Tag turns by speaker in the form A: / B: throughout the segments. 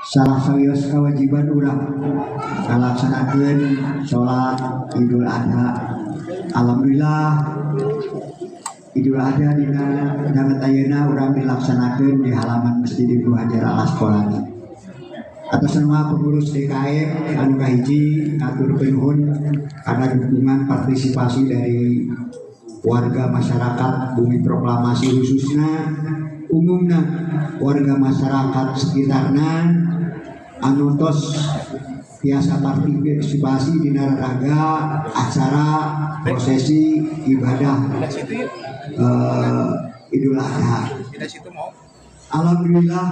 A: salah sawios kewajiban urang ngalaksanakeun sholat Idul Adha. Alhamdulillah Idul Adha dina damet ayeuna urang dilaksanakeun di halaman Masjid Ibnu Hajar Al Asqalani. Atas nama pengurus DKM anu kahiji ngaturkeun nuhun karena dukungan partisipasi dari warga masyarakat Bumi Proklamasi, khususnya umumnya warga masyarakat sekitarna anu tos biasa partisipasi di naraga acara prosesi ibadah Idul Adha. Alhamdulillah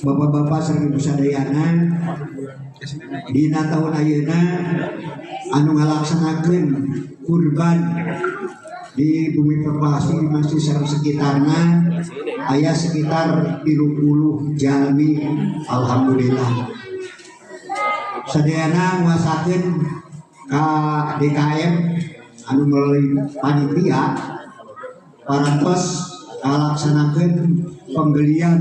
A: bapak-bapak sareng ibu sadayana dina taun ayeuna anu ngalaksanakeun kurban di Bumi Proklamasi masih sareng sekitarna aya sekitar 30 jalmi. Alhamdulillah sadayana nguasakeun ka DKM anu melalui panitia parantos ngalaksanakeun pembelian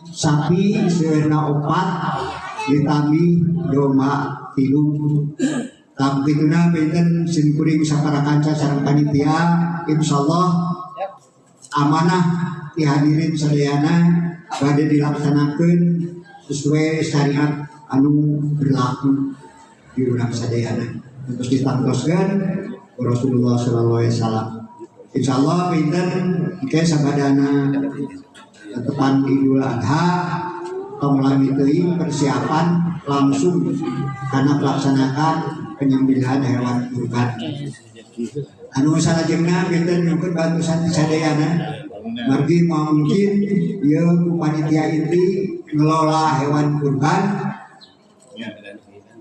A: sapi sewerna 4 ditami domba 3. Tapi kituna benten simkuring saparakanca sareng panitia insyaallah amanah dihadirin sadayana bade dilaksanakeun sesuai syariat anu berlaku di urang sadayana. Terus ditantoskeun Rasulullah sallallahu alaihi wasallam. Insyaallah benten ike sabadana tepan Idul Adha kamulami teuing persiapan langsung karena pelaksanakan penyembelihan hewan kurban. Anu salajengna benten nyukeun bantu sadayana margi mungkin ieu panitia inti ngelola hewan kurban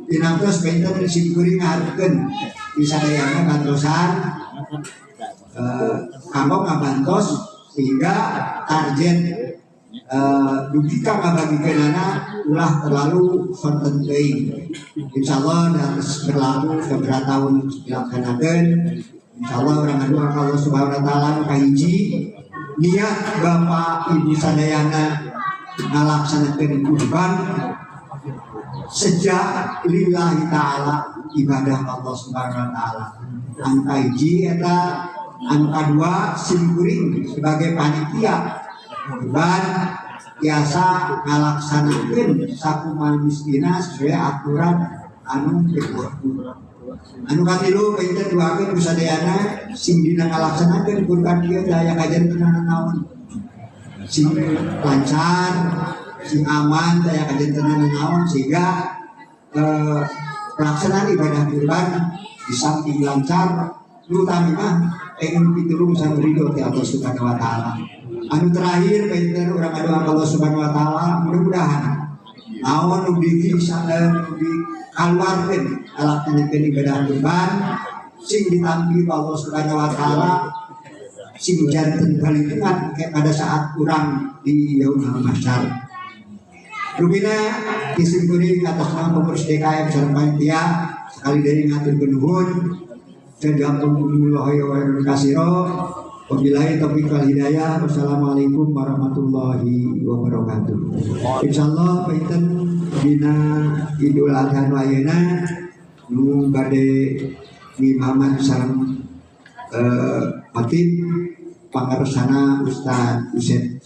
A: dinantos benten simkuring ngahareukeun di sadayana bantosan kanggo ngabantos sehingga target dugika ngabagikeunana ulah terlalu sonten teuing. Insyaallah dan berlaku beberapa tahun dilaksanakeun. Insyaallah urang ngadua ka Allah Subhanahu wa taala nu kahiji niat Bapak Ibu sadayana ngalaksanakeun kurban sejak lillahi taala ibadah Allah Subhanahu wa taala. Anu kahiji eta anu kadua simkuring sebagai panitia kurban biasa ngalaksanakeun sakumaha miskinna sesuai aturan anu berlaku. Anu katilu benten duakeun ku sadayana sing dina ngalaksanakeun kurban ieu daya kajentenan naon sing lancar sing aman daya kajentenan naon sehingga pelaksanaan ibadah kurban di samping lancar utami mah pengen pitulung sareng ridho ti Allah Subhanahu wa taala. Anu terakhir benten urang ngadoa Allah Subhanahu wa taala mudah-mudahan naon nu dikaluarkeun ngalaksanakeun ibadah kurban sing ditampi Allah Subhanahu wa taala sing janten kalingkungan pada saat urang di yaumul mahsyar. Rubina disimpulin atas nama pengurus DKM sareng panitia sekali dari ngaturkeun nuhun jazakumullahu khairan. Wabillahi taufiq wal hidayah. Wassalamualaikum warahmatullahi wabarakatuh. Insyaallah benten dina Idul Adha nu ayeuna nu bade ngimaman sareng Patib pangaresana Ustaz Uset.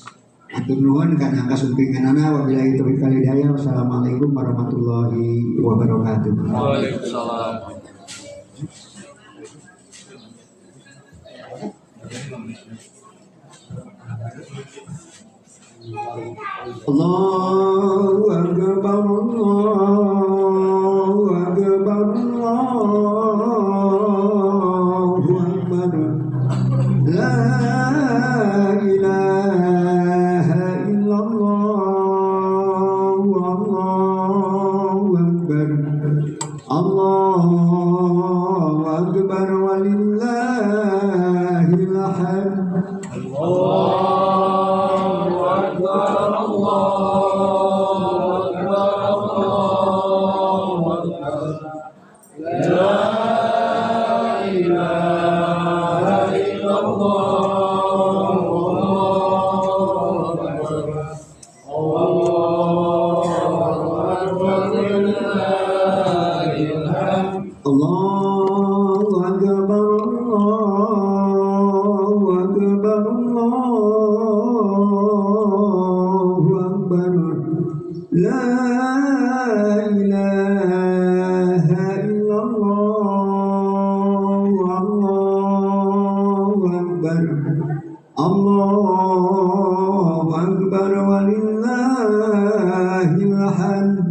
A: Atur nuhun kana kasumpinganana. Wabillahi taufiq wal hidayah. Wassalamualaikum warahmatullahi wabarakatuh.
B: Waalaikumsalam.
A: Allahu akbar Allahu akbar Allahu akbar la ilaha illallah Allahu akbar Allahu akbar walillahil hamd.
B: Allahu akbar Allahu akbar.
A: أكبر لا إله إلا الله الله أكبر الله أكبر ولله الحمد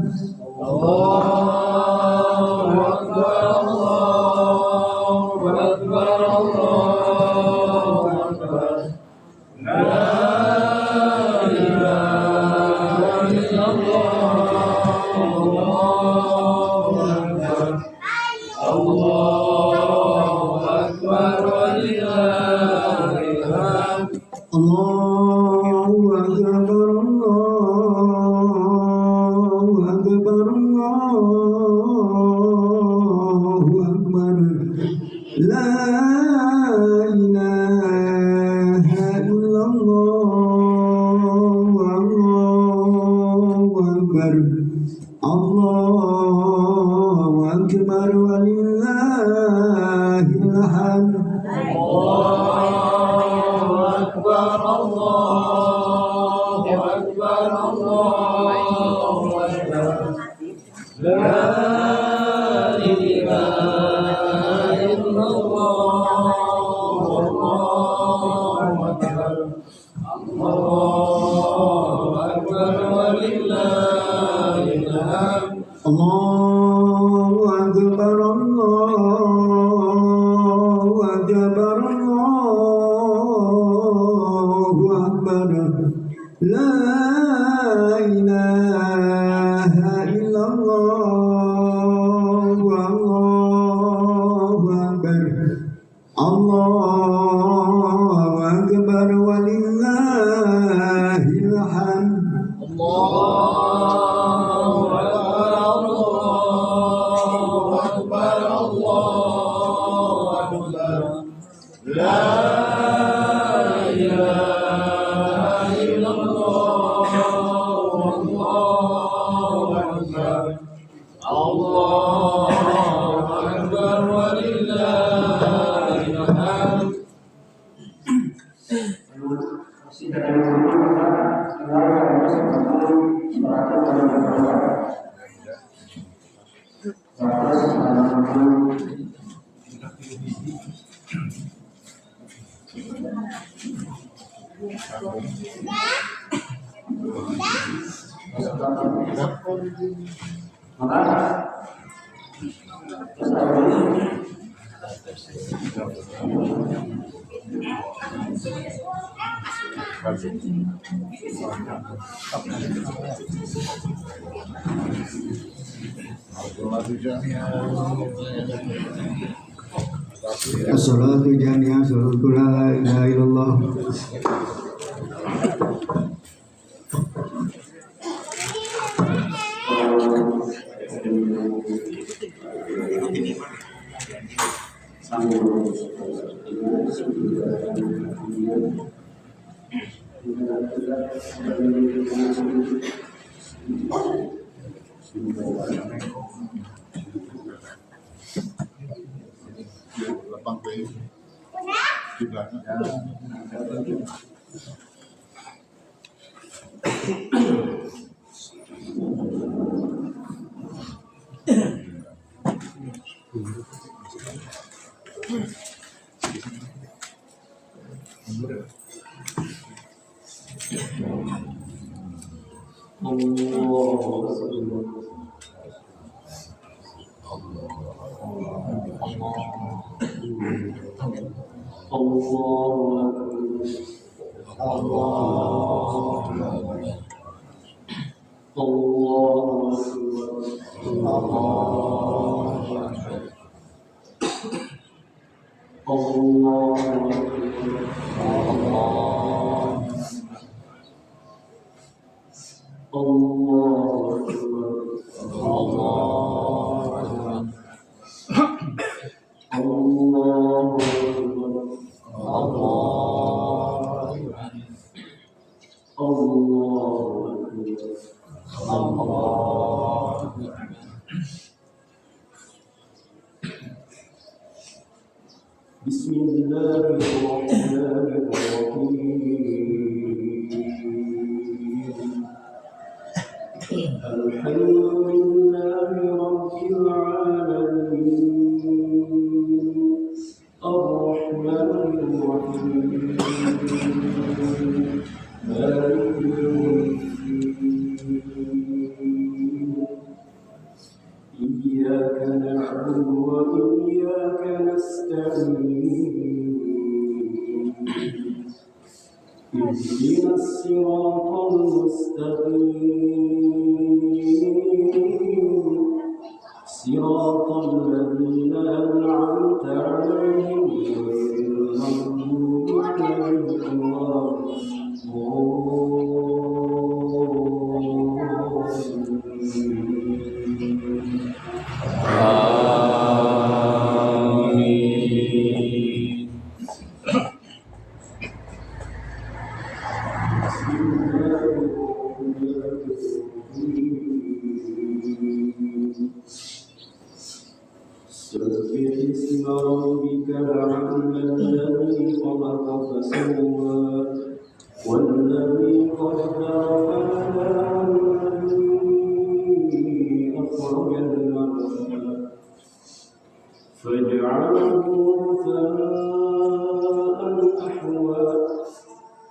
A: As-salatu jami'ah salatu la ilaha illallah.
B: الحمد لله رب العالمين الرحمن الرحيم مالك يوم الدين إياك نعبد وإياك نستعين اهدنا الصراط المستقيم صراط الذين أنعمت عليهم غير المغضوب عليهم ولا سبح اسم ربك الأعلى الذي خلق فسوى والذي قدر فهدى والذي أخرج المرعى فاجعله غثاء أحوى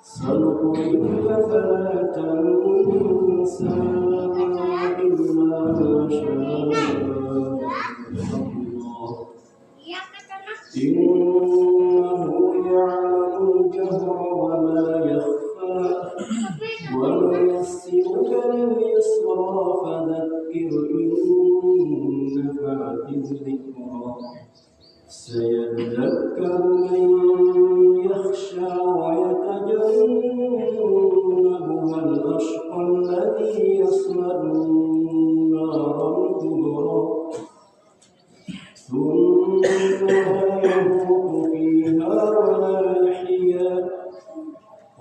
B: سنقرئك فلا تنسى إلا ما شاء إنه يعلم الجهر وما يخفى ونيسرك لليسرى فذكر إن نفعت الذكرى سيذكر من يخشى ويتجنبها الأشقى الذي يصلى النار الكبرى ثم لا يموت فيها ولا يحيا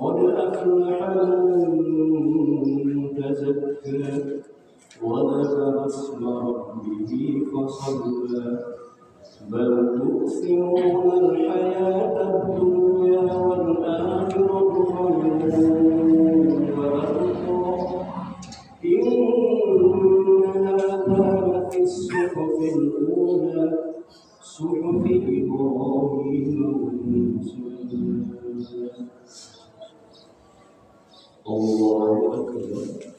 B: قد أفلح من تزكى وذكر اسم ربه فصلى بل تؤثرون الحياة الدنيا والآخرة خير وأبقى إن هذا لفي الصحف الأولى صحف إبراهيم وموسى الله أكبر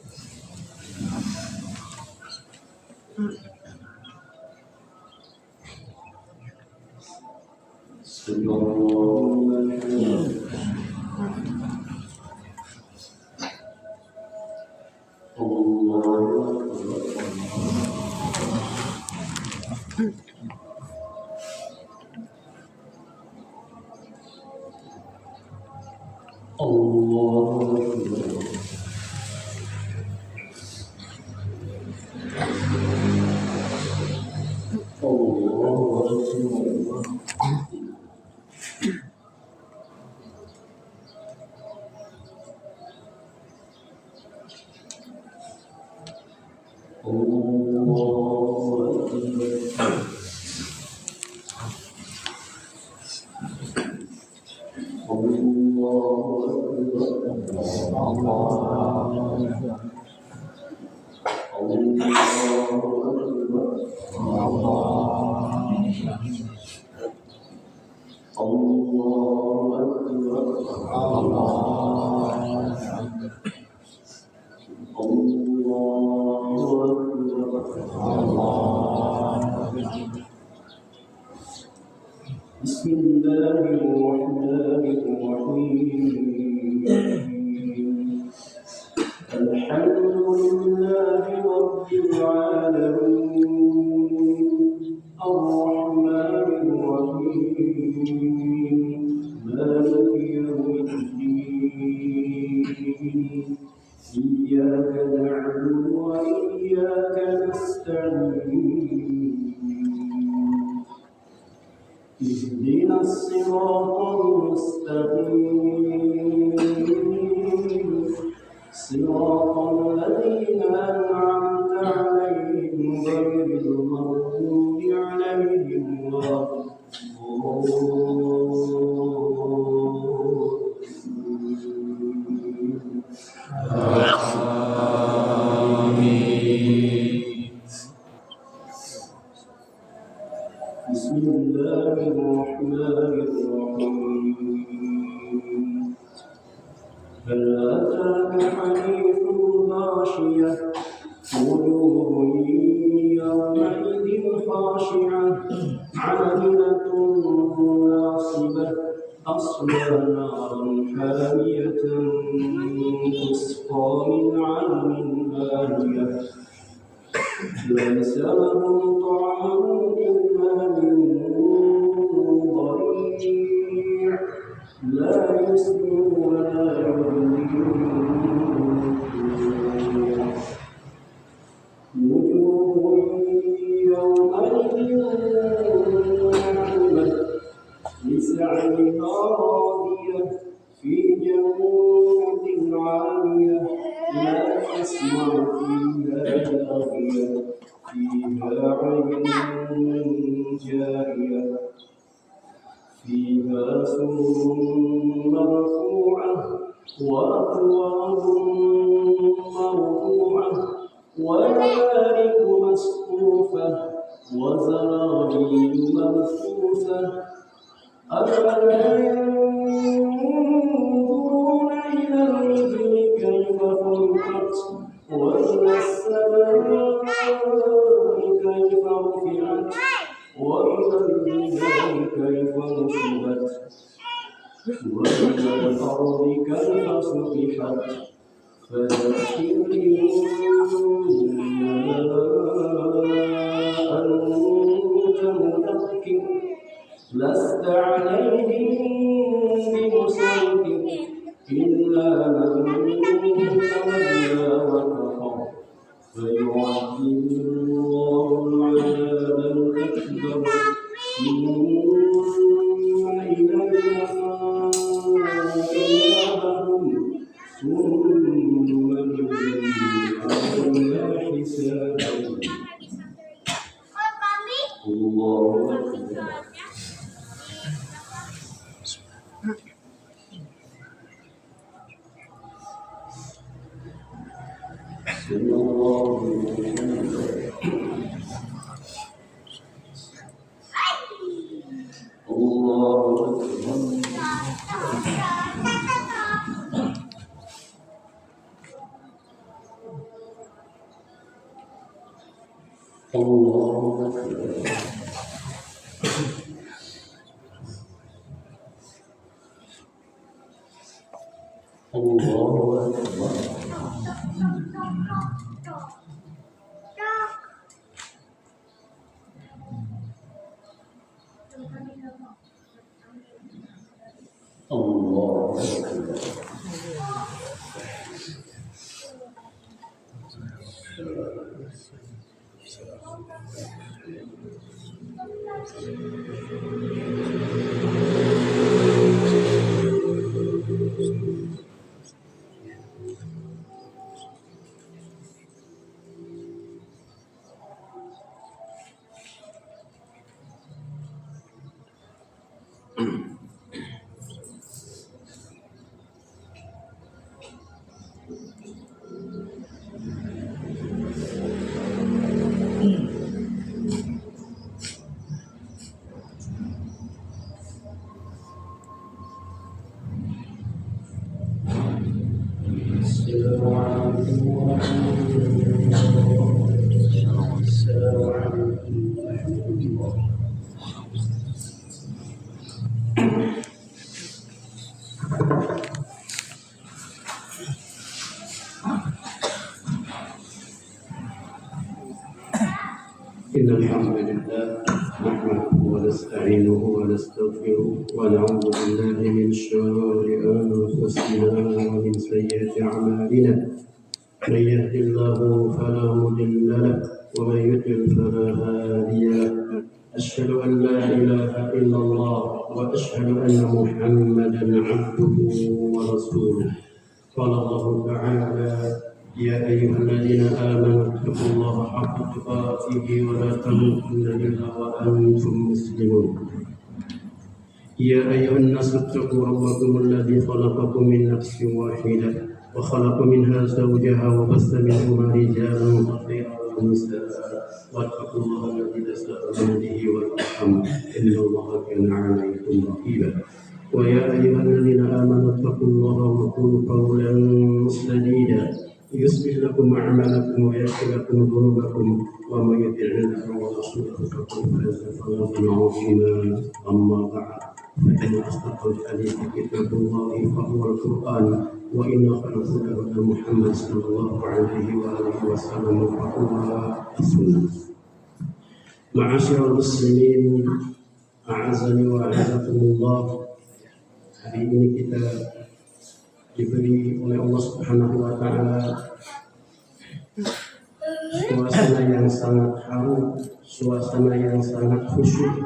B: صلى الله عليه الله بسم الله الرحمن الرحيم الحمد لله رب العالمين الرحمن الرحيم مالك يوم الدين إياك نعبد وإياك نستعين اهدنا الصراط المستقيم صراط الذين أنعمت عليهم عالية وجوه يومئذ خاشعة عاملة ناصبة تصلى نارا حامية تسقى من عين آنية ليس لهم طعام إلا من ضريع لا يسمن ولا يغني وجوه يومئذ ناعمة لسعيها راضية في جنة عالية لا تسمع فيها لاغية فيها عين جارية فيها سرر مرفوعة وأكواب مرفوعة ونمارق مصفوفة وزرابي مبثوثة أفلا ينظرون إلى الإبل كيف خلقت وإلى السماء كيف رفعت وإلى الجبال كيف نصبت وإلى الأرض كيف سطحت فذكر إنما أنت مذكر لست عليهم بمسيطر إلا من تولى وكفر فيعذبه الله العذاب الأكبر ثم إلينا إيابهم ثم علينا حسابهم الله أكبر صلى الله عليه وسلم الله أكبر الله أكبر الله أكبر الله أكبر إن الحمد لله نحمده ونستعينه ونستغفره ونعوذ بالله من شرور أنفسنا ومن سيئات أعمالنا من يهد الله فلا مضل له ومن يضلل فلا هادي له أشهد أن لا إله إلا الله وأشهد أن محمدا عبده ورسوله قال الله تعالى يا أيها الذين آمنوا اتقوا الله حق تقاته ولا تموتن إلا وأنتم مسلمون يا أيها الناس اتقوا ربكم الذي خلقكم من نفس واحدة وخلق منها زوجها وبث منهما رجالا كثيرا ونساء واتقوا الله الذي تساءلون به والأرحام إن الله كان عليكم رقيبا ويا أيها الذين آمنوا اتقوا الله وقولوا قولا سديدا يصلح لكم أعمالكم ويغفر لكم ذنوبكم ومن يطع الله ورسوله فقد فاز فوزا عظيما أما بعد فإن أصدق الحديث كتاب الله فهو القرآن وإن خير الهدى محمد صلى الله عليه وآله وسلم فهو السنة. معاشر المسلمين أعزني وأعزكم الله. Hari ini kita diberi oleh Allah Subhanahu wa Ta'ala suasana yang sangat haru, suasana yang sangat khusyuk,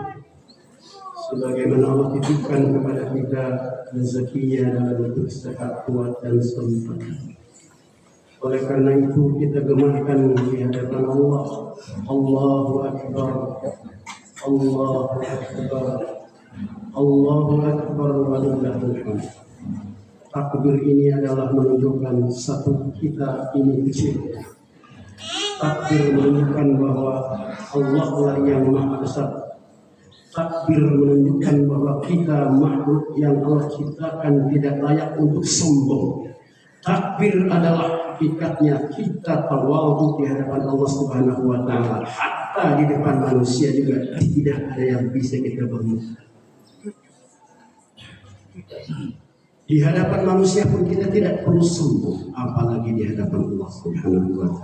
B: sebagaimana Allah titipkan kepada kita rezekinya dalam bentuk sehat, kuat dan sempat. Oleh karena itu kita gemarkan di hadapan Allah, Allahu Akbar, Allahu Akbar, Allahu Akbar walillahil hamd. Takbir ini adalah menunjukkan satu kita ini kecil. Takbir menunjukkan bahwa Allah lah yang maha besar. Takbir menunjukkan bahwa kita makhluk yang Allah ciptakan tidak layak untuk sombong. Takbir adalah hakikatnya kita tawadhu di hadapan Allah Subhanahu wa Ta'ala. Hatta di depan manusia juga tidak ada yang bisa kita bermuka. Di hadapan manusia pun kita tidak perlu sombong, apalagi di hadapan Allah Subhanahu wa Ta'ala.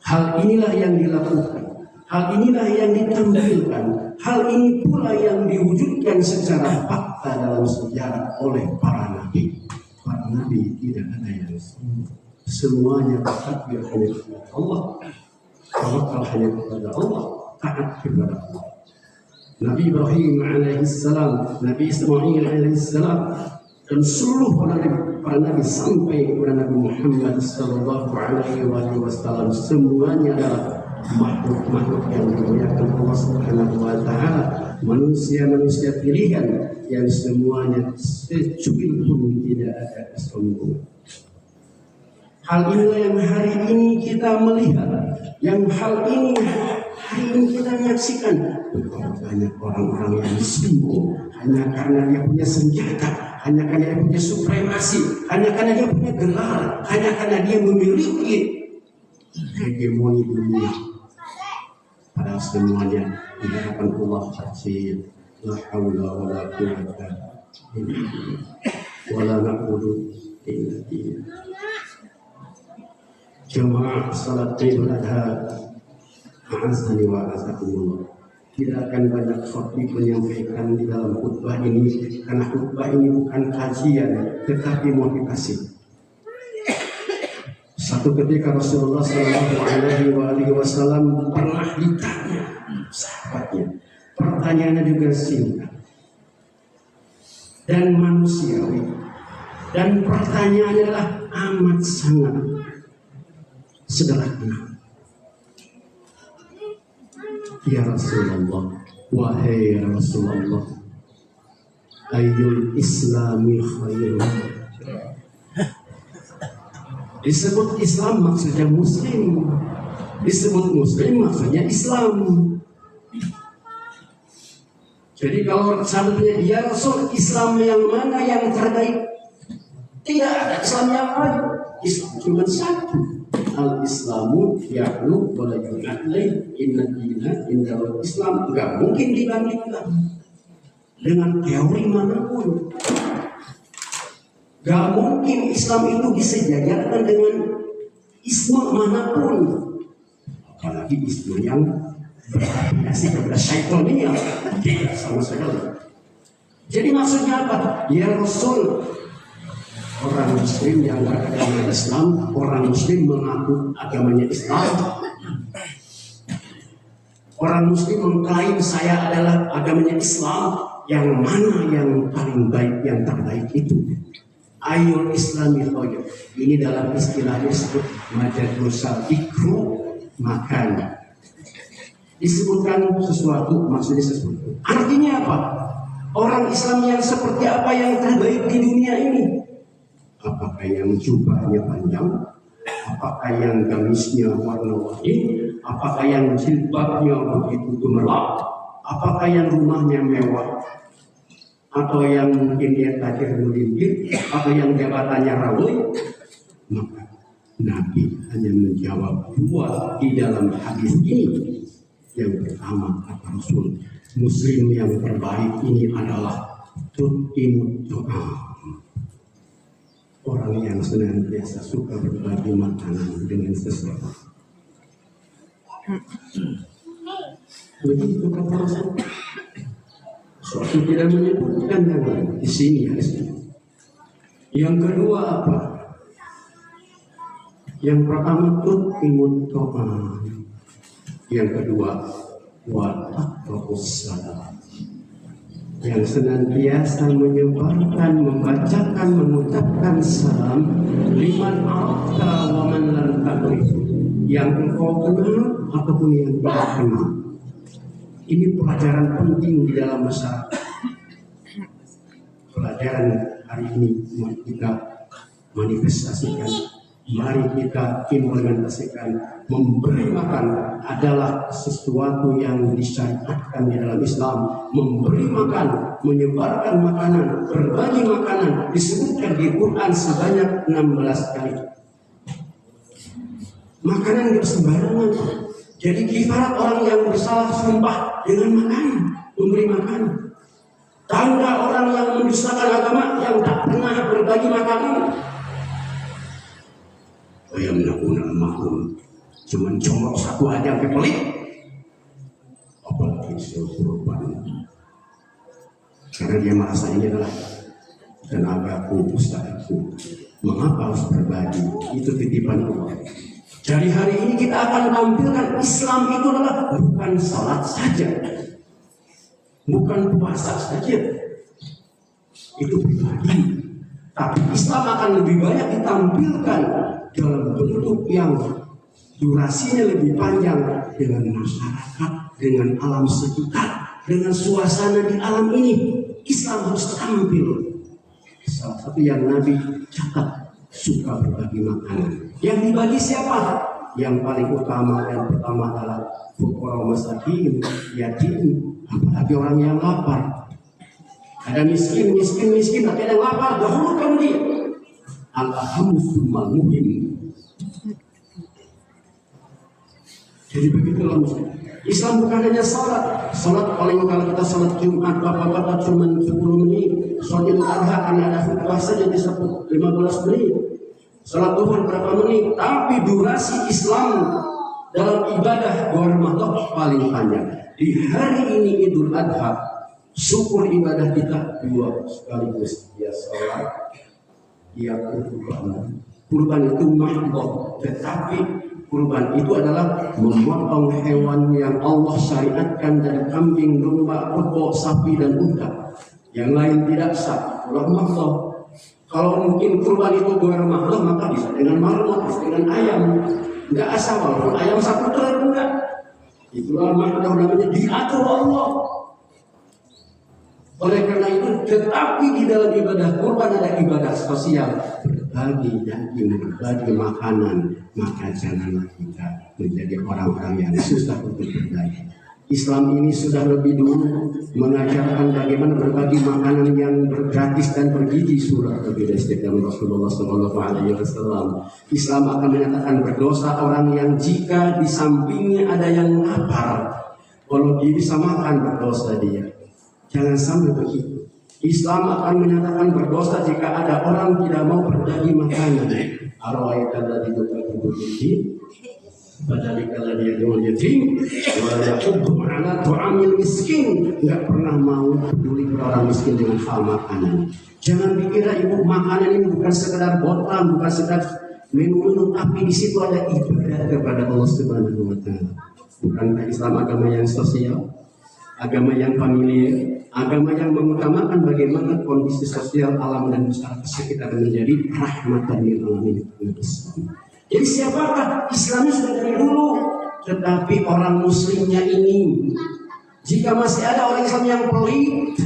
B: Hal inilah yang dilakukan, hal inilah yang ditampilkan, hal ini pula yang diwujudkan secara fakta dalam sejarah oleh para nabi. Para nabi tidak ada yang sombong, semuanya takbir hanya kepada Allah, tawakal hanya kepada Allah, taat kepada Allah. Nabi Ibrahim alaihissalam, Nabi Ismail alaihissalam, dan seluruh para nabi sampai kepada Nabi Muhammad sallallahu alaihi wasallam, semuanya adalah makhluk-makhluk yang dimuliakan Allah Subhanahu wa Ta'ala, manusia-manusia pilihan yang semuanya secuil pun tidak ada kesombongan. Hal inilah yang hari ini kita melihat, yang hal ini hari ini kita menyaksikan. Banyak orang-orang yang sombong hanya karena dia punya senjata, hanya karena dia punya supremasi, hanya karena dia punya gelar, hanya karena dia memiliki hegemoni dunia. Padahal semuanya di hadapan Allah kecil. La haula wala quwwata illa billah. Wala na'budu illa billah. Jemaah salat Idul Adha, a'azzani wa a'azzakumullah. Tidak akan banyak khatib menyampaikan di dalam khutbah ini, karena khutbah ini bukan kajian tetapi motivasi. Satu ketika Rasulullah SAW pernah ditanya sahabatnya, pertanyaannya juga singkat dan manusiawi, dan pertanyaannya adalah amat sangat sederhana. Ya Rasulullah, wahai Rasulullah, ayyul islami khairun. Disebut Islam maksudnya Muslim, disebut Muslim maksudnya Islam. Jadi kalau sahabatnya, ya Rasul, Islam yang mana yang terbaik? Tidak ada Islam yang lain. Islam cuma satu. Al-Islamu ya'lu wa la yu'adlai inna dina indal Islam. Enggak mungkin dibandingkan dengan teori manapun. Enggak mungkin Islam itu disejajarkan dengan Islam manapun, apalagi Islam yang berafiliasi kepada syaitonia. Tidak sama sekali. Jadi maksudnya apa? Ya Rasul, orang Muslim yang beragama Islam, orang Muslim mengaku agamanya Islam, orang Muslim mengklaim saya adalah agamanya Islam, yang mana yang paling baik, yang terbaik itu? Ayul Islami khair. Ini dalam istilahnya disebut majadul ikru, makan. Disebutkan sesuatu, maksudnya sesuatu. Artinya apa? Orang Islam yang seperti apa yang terbaik di dunia ini? Apakah yang jubahnya panjang? Apakah yang gamisnya warna-warni? Apakah yang jilbabnya begitu gemerlap? Apakah yang rumahnya mewah? Atau yang mungkin dia tajir melintir? Atau yang jabatannya rawuh? Maka Nabi hanya menjawab dua di dalam hadis ini. Yang pertama kata Rasul, Muslim yang terbaik ini adalah tutimut doa, orang yang senantiasa suka berbagi makanan dengan seseorang. Begitu kata Rasul. Rasul tidak menyebutkan yang lain di sini. Yang kedua apa? Yang pertama tutimut doa. Yang kedua wataqra'us salam, yang senantiasa menyebarkan, membacakan, mengucapkan salam liman arafta wa man lam ta'rif, yang engkau kenal ataupun yang tidak kenal. Ini pelajaran penting di dalam masyarakat. Pelajaran hari ini mari kita manifestasikan, mari kita implementasikan. Memberi makan adalah sesuatu yang disyariatkan di dalam Islam. Memberi makan, menyebarkan makanan, berbagi makanan disebutkan di Quran sebanyak 16 kali. Makanan tidak sembarangan. Jadi ibarat orang yang bersalah sumpah dengan makanan, memberi makan. Tanda orang yang mendustakan agama yang tak pernah berbagi makanan. Yang melakukan al-mahrum, cuman comot satu aja yang pelit, apalagi korban, karena dia merasa ini adalah tenagaku, usahaku. Mengapa harus berbagi? Itu titipan Allah. Jadi hari ini kita akan tampilkan Islam itu adalah bukan salat saja, bukan puasa saja, itu pribadi. Tapi Islam akan lebih banyak ditampilkan dalam bentuk yang durasinya lebih panjang, dengan masyarakat, dengan alam sekitar, dengan suasana di alam ini. Islam harus tampil. Salah satu yang Nabi catat, suka berbagi makanan. Yang dibagi siapa? Yang paling utama dan pertama adalah fuqara masakin, yatim, apalagi orang yang lapar. Ada miskin, tapi ada yang lapar, dahulukan dia. Al-ahamu summal muhim. Jadi begitulah Islam bukan hanya salat. Salat paling kalau kita salat Jumat bapak-bapak cuma 10 menit. Salat Idul Adha karena ada khutbah saja di 15 menit. Salat duhur berapa menit? Tapi durasi Islam dalam ibadah Ramadan paling panjang. Di hari ini Idul Adha, syukur ibadah kita dua sekaligus. Ya salat, ya kurban. Kurban itu mahdoh, tetapi kurban itu adalah memotong hewan yang Allah syariatkan dari kambing, domba, kebo, sapi dan unta. Yang lain tidak sah. Kalau mungkin kurban itu ghairu mahdoh, maka bisa dengan marmut, bisa dengan ayam. Enggak asal, walaupun ayam satu telur enggak. Itulah mahdoh, namanya diatur Allah. Oleh karena itu, tetapi di dalam ibadah kurban ada ibadah sosial, berbagi daging, berbagi makanan, maka janganlah kita menjadi orang-orang yang susah untuk berbagi. Islam ini sudah lebih dulu mengajarkan bagaimana berbagi makanan yang gratis dan bergizi. Surah Al-Baqarah dari Rasulullah SAW. Islam akan menyatakan berdosa orang yang jika di sampingnya ada yang lapar, kalau dia bisa makan berdosa dia. Jangan sampai begitu. Islam akan menyatakan berdosa jika ada orang tidak mau berbagi makanan. Arwahaikallah dibagi padahal dia jual yatim, walaupun berada tu'amil miskin, nggak pernah mau peduli orang miskin dengan hal makanan. Jangan dikira ibu makanan ini bukan sekedar botan, bukan sekedar minum, tapi di situ ada ibadah kepada Allah Subhanahu Wa Taala. Bukankah Islam agama yang sosial, agama yang familiar, agama yang mengutamakan bagaimana kondisi sosial alam dan masyarakat sekitar menjadi rahmatan lil alamin. Jadi siapakah Islamnya sudah dari dulu, tetapi orang Muslimnya ini, jika masih ada orang Islam yang pelit,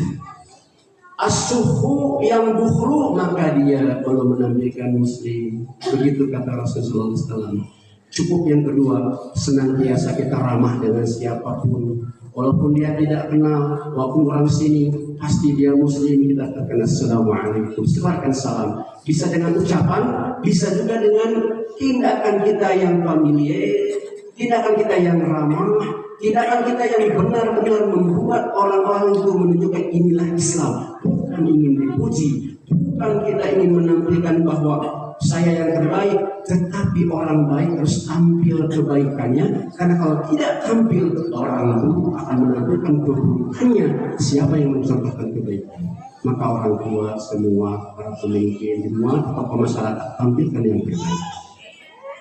B: as-suhu yang bukhlu, maka dia belum menampilkan Muslim. Begitu kata Rasulullah SAW. Cukup yang kedua, senantiasa kita ramah dengan siapapun. Walaupun dia tidak kenal, walaupun orang sini pasti dia muslim, kita terkena assalamualaikum, sebarkan salam. Bisa dengan ucapan, bisa juga dengan tindakan kita yang familiar, tindakan kita yang ramah, tindakan kita yang benar-benar membuat orang-orang itu menunjukkan inilah Islam. Bukan ingin dipuji, bukan kita ingin menampilkan bahwa saya yang terbaik, tetapi orang baik harus tampil kebaikannya, karena kalau tidak tampil orang itu akan menampilkan keburukannya. Siapa yang mencontohkan kebaikan? Maka orang tua semua, para pemimpin semua, tokoh masyarakat tampilkan yang terbaik.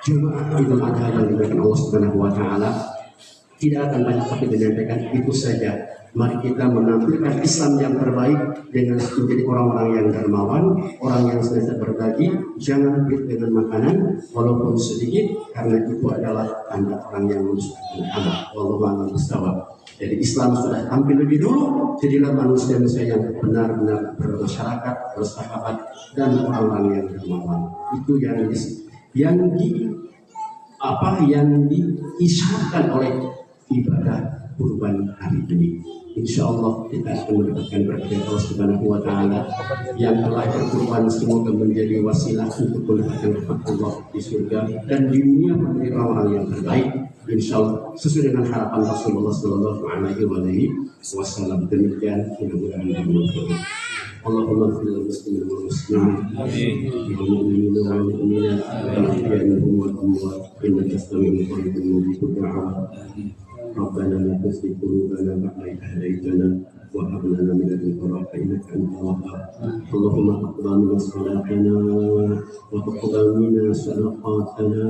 B: Jemaah Idul Adha yang diberikan Allah Subhanahu wa Ta'ala, tidak akan banyak tapi menyampaikan itu saja. Mari kita menampilkan Islam yang terbaik dengan menjadi orang-orang yang dermawan, orang yang senantiasa berbagi, jangan pelit dengan makanan walaupun sedikit, karena itu adalah tanda orang yang mensucikan amal. Wallahu a'lam bishawab. Jadi Islam sudah tampil lebih dulu, jadilah manusia-manusia yang benar-benar bermasyarakat, bersahabat, dan orang-orang yang dermawan. Itu yang diisyaratkan oleh ibadah kurban hari ini. Insya Allah kita akan mendapatkan berkat Allah Subhanahu wa Ta'ala yang telah berkurban, semoga menjadi wasilah untuk mendapatkan rahmat Allah di surga dan di dunia menjadi orang-orang yang terbaik. Insya Allah sesuai dengan harapan Rasulullah Sallallahu Alaihi Wasallam. Demikian mudah-mudahan bermanfaat. Allahumma fil muslimin wal muslimin wal mu'minina wal mu'minat wal ahya'i wal amwat innaka sami'un qaribun mujibud da'wat. ربنا لا تزغ قلوبنا بعد إذ هديتنا وهب لنا من لدنك رحمة إنك أنت الوهاب. اللهم تقبل منا صلاتنا وتقبل منا صدقاتنا،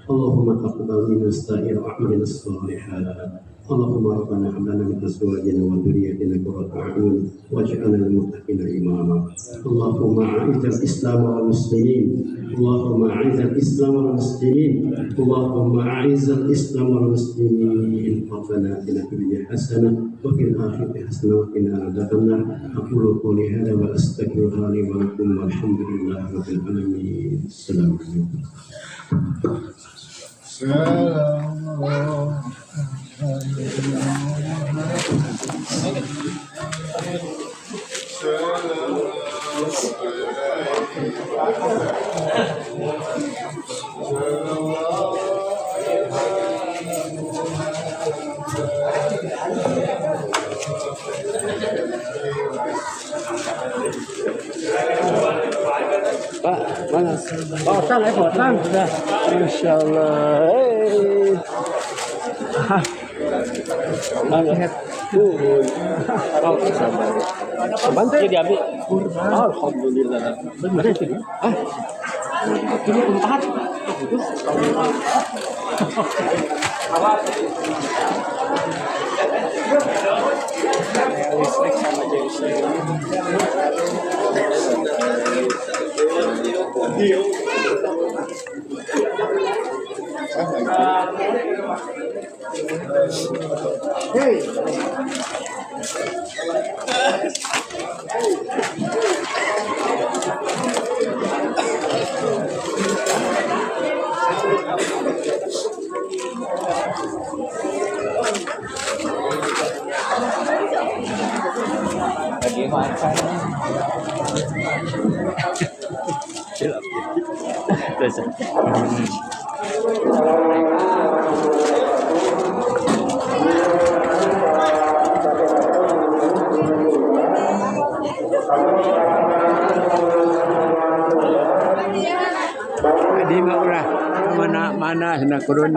B: اللهم تقبل منا سائر أعمالنا الصالحات. اللهم ربنا هب لنا من أزواجنا وذريتنا قرة أعين واجعلنا للمتقين إماما. اللهم أعز الإسلام والمسلمين، اللهم أعز الإسلام والمسلمين، اللهم أعز الإسلام والمسلمين. ربنا آتنا في الدنيا حسنة وفي الآخرة حسنة وقنا عذاب النار. أقول قولي هذا وأستغفر الله لي ولكم والحمد لله رب العالمين. السلام عليكم.
C: Pak, mana? Potong potong sudah. Insya Allah. Mana? Bantu diambil. Alhamdulillah. Benar itu. Ini 4. Listrik sama jersey. Hey. Lagi makan. Terus. Di mana mana hendak kurun